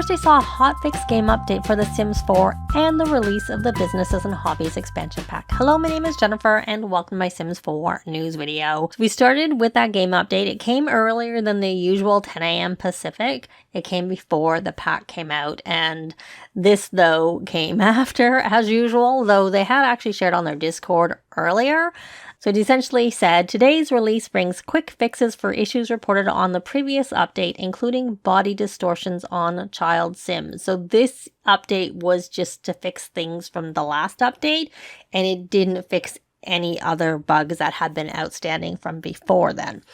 Thursday saw a hotfix game update for The Sims 4 and the release of the Businesses and Hobbies expansion pack. Hello, my name is Jennifer and welcome to my Sims 4 news video. So we started with that game update. It came earlier than the usual 10 a.m. Pacific. It came before the pack came out, and this though came after as usual, though they had actually shared on their Discord earlier. So it essentially said, today's release brings quick fixes for issues reported on the previous update, including body distortions on child Sims. So this update was just to fix things from the last update, and it didn't fix any other bugs that had been outstanding from before then.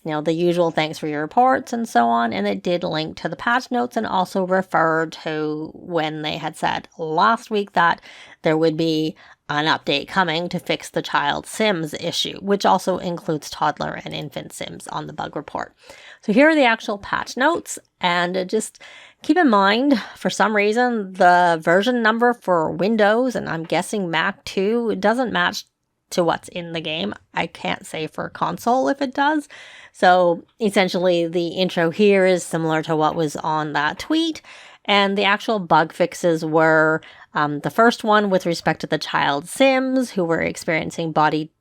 You know, the usual thanks for your reports and so on, and it did link to the patch notes and also referred to when they had said last week that there would be an update coming to fix the child Sims issue, which also includes toddler and infant Sims on the bug report. So here are the actual patch notes, and just keep in mind, for some reason, the version number for Windows, and I'm guessing Mac too, it doesn't match to what's in the game. I can't say for console if it does. So essentially the intro here is similar to what was on that tweet, and the actual bug fixes were the first one with respect to the child Sims who were experiencing body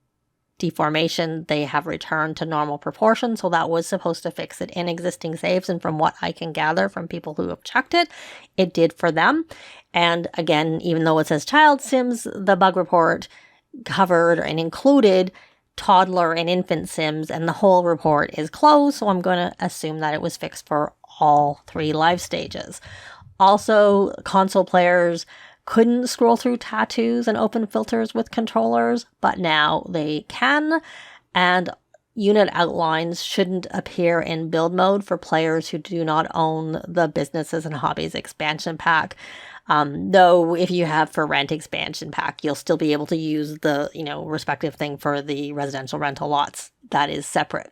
deformation. They have returned to normal proportions, so that was supposed to fix it in existing saves, and from what I can gather from people who have checked it, it did for them. And again, even though it says child Sims, the bug report covered and included toddler and infant Sims, and the whole report is closed, so I'm going to assume that it was fixed for all 3 live stages. Also, console players couldn't scroll through tattoos and open filters with controllers, but now they can, and unit outlines shouldn't appear in build mode for players who do not own the Businesses and Hobbies expansion pack. Though if you have for rent expansion pack, you'll still be able to use the, respective thing for the residential rental lots. That is separate.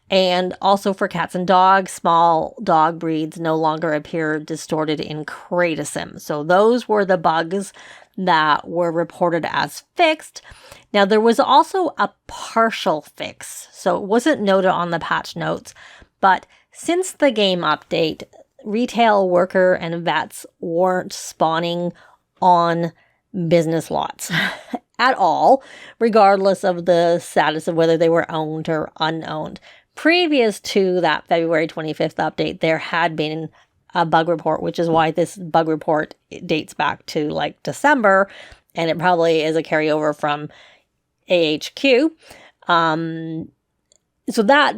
And also for cats and dogs, small dog breeds no longer appear distorted in Create-A-Sim. So those were the bugs that were reported as fixed. Now there was also a partial fix, so it wasn't noted on the patch notes, but since the game update, retail worker and vets weren't spawning on business lots at all, regardless of the status of whether they were owned or unowned. Previous to that February 25th update, there had been a bug report, which is why this bug report dates back to like December, and it probably is a carryover from AHQ. So that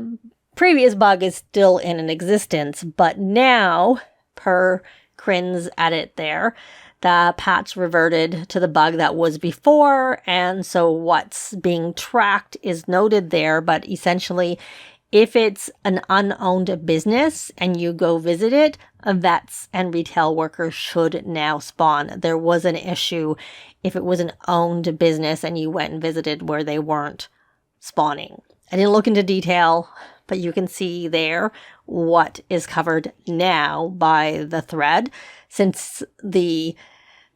previous bug is still in existence, but now, per Crin's edit there, the patch reverted to the bug that was before, and so what's being tracked is noted there, but essentially, if it's an unowned business and you go visit it, vets and retail workers should now spawn. There was an issue if it was an owned business and you went and visited where they weren't spawning. I didn't look into detail, but you can see there what is covered now by the thread, since the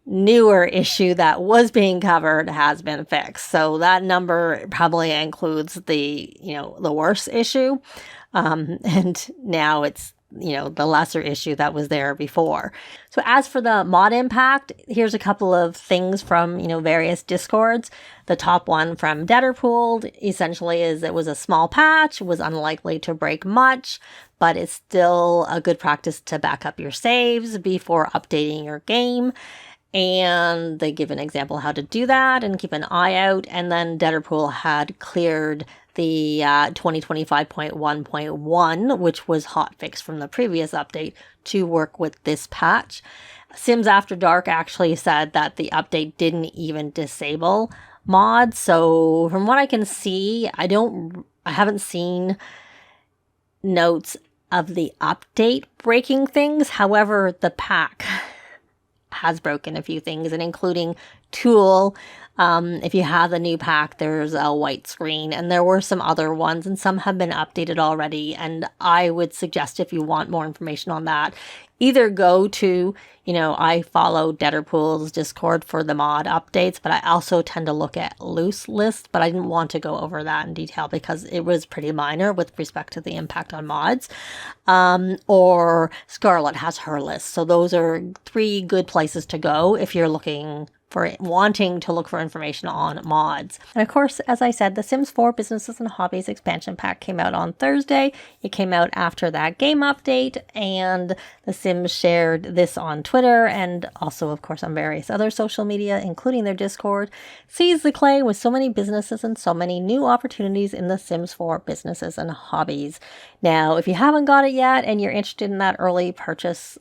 newer issue that was being covered has been fixed. So that number probably includes the, the worst issue. And now it's, the lesser issue that was there before. So as for the mod impact, here's a couple of things from, various Discords. The top one from Deaderpool essentially is it was a small patch, was unlikely to break much, but it's still a good practice to back up your saves before updating your game. And they give an example how to do that and keep an eye out. And then Deaderpool had cleared the 2025.1.1, which was hotfixed from the previous update, to work with this patch. Sims After Dark actually said that the update didn't even disable mods. So from what I can see, I haven't seen notes of the update breaking things. However, the pack has broken a few things, and including tool. If you have the new pack, there's a white screen, and there were some other ones, and some have been updated already. And I would suggest, if you want more information on that, either go to, I follow Deadpool's Discord for the mod updates, but I also tend to look at loose lists, but I didn't want to go over that in detail because it was pretty minor with respect to the impact on mods. Or Scarlett has her list. So those are 3 good places to go if you're wanting to look for information on mods. And of course, as I said, the Sims 4 Businesses and Hobbies expansion pack came out on Thursday. It came out after that game update, and the Sims shared this on Twitter and also, of course, on various other social media, including their Discord. Seize the clay with so many businesses and so many new opportunities in the Sims 4 Businesses and Hobbies. Now, if you haven't got it yet and you're interested in that early purchase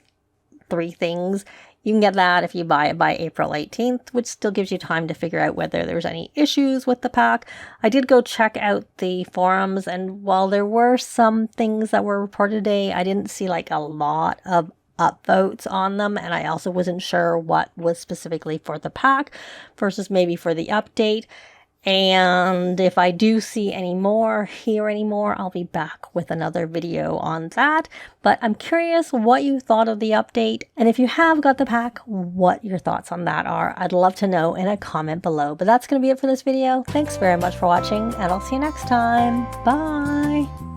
3 things, you can get that if you buy it by April 18th, which still gives you time to figure out whether there's any issues with the pack. I did go check out the forums, and while there were some things that were reported today, I didn't see like a lot of upvotes on them, and I also wasn't sure what was specifically for the pack versus maybe for the update. And if I do see any more, hear any more, I'll be back with another video on that. But I'm curious what you thought of the update. And if you have got the pack, what your thoughts on that are. I'd love to know in a comment below. But that's going to be it for this video. Thanks very much for watching, and I'll see you next time. Bye!